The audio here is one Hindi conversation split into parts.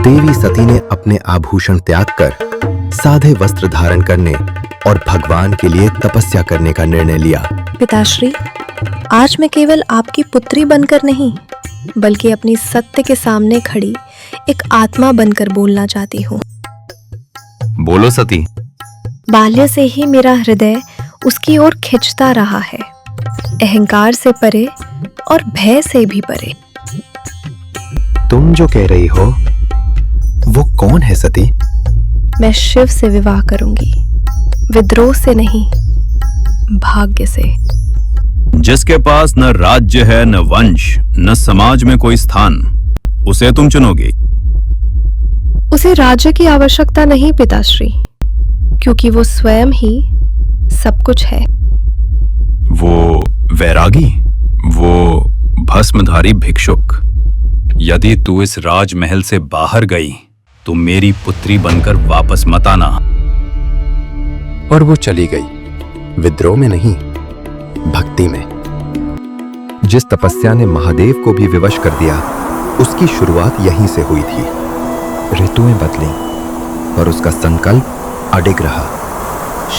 देवी सती ने अपने आभूषण त्याग कर सादे वस्त्र धारण करने और भगवान के लिए तपस्या करने का निर्णय लिया। पिताश्री, आज मैं केवल आपकी पुत्री बनकर नहीं, बल्कि अपनी सत्य के सामने खड़ी एक आत्मा बनकर बोलना चाहती हूँ। बोलो सती। बाल्य से ही मेरा हृदय उसकी ओर खिंचता रहा है, अहंकार से परे और भय से भी परे। तुम जो कह रही हो वो कौन है सती? मैं शिव से विवाह करूंगी, विद्रोह से नहीं, भाग्य से। जिसके पास न राज्य है, न वंश, न समाज में कोई स्थान, उसे तुम चुनोगी? उसे राज्य की आवश्यकता नहीं पिताश्री, क्योंकि वो स्वयं ही सब कुछ है। वो वैरागी, वो भस्मधारी भिक्षुक। यदि तू इस राजमहल से बाहर गई तो मेरी पुत्री बनकर वापस मत आना। और वो चली गई, विद्रोह में नहीं, भक्ति में। जिस तपस्या ने महादेव को भी विवश कर दिया, उसकी शुरुआत यहीं से हुई थी। ऋतुएं बदली और उसका संकल्प अडिग रहा।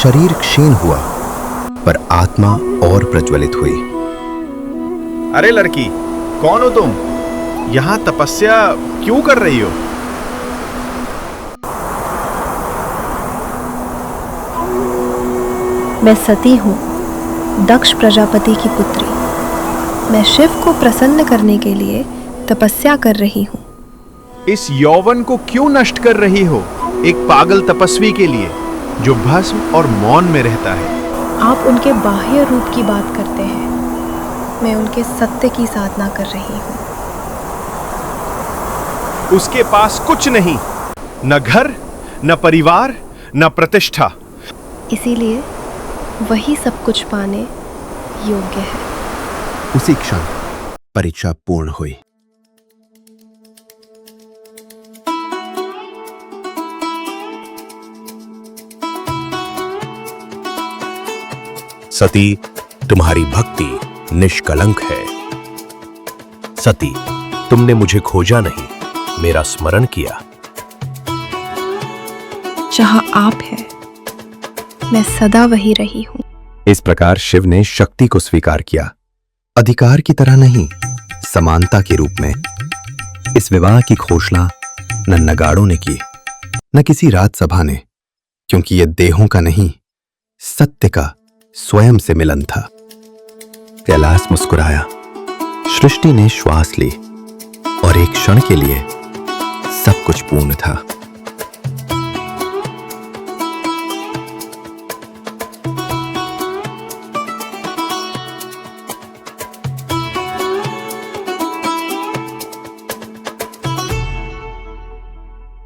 शरीर क्षीण हुआ, पर आत्मा और प्रज्वलित हुई। अरे लड़की, कौन हो तुम? यहां तपस्या क्यों कर रही हो? मैं सती हूँ, दक्ष प्रजापति की पुत्री। मैं शिव को प्रसन्न करने के लिए तपस्या कर रही हूँ। इस यौवन को क्यों नष्ट कर रही हो, एक पागल तपस्वी के लिए जो भस्म और मौन में रहता है? आप उनके बाह्य रूप की बात करते हैं, मैं उनके सत्य की साधना कर रही हूँ। उसके पास कुछ नहीं, न घर, न परिवार, न प्रतिष्ठा। इसीलिए वही सब कुछ पाने योग्य है। उसी क्षण परीक्षा पूर्ण हुई। सती, तुम्हारी भक्ति निष्कलंक है। सती, तुमने मुझे खोजा नहीं, मेरा स्मरण किया। जहां आप हैं, मैं सदा वही रही हूं। इस प्रकार शिव ने शक्ति को स्वीकार किया, अधिकार की तरह नहीं, समानता के रूप में। इस विवाह की घोषणा न नगाड़ों ने की, न किसी राजसभा ने, क्योंकि यह देहों का नहीं, सत्य का स्वयं से मिलन था। कैलाश मुस्कुराया, सृष्टि ने श्वास ली, और एक क्षण के लिए सब कुछ पूर्ण था।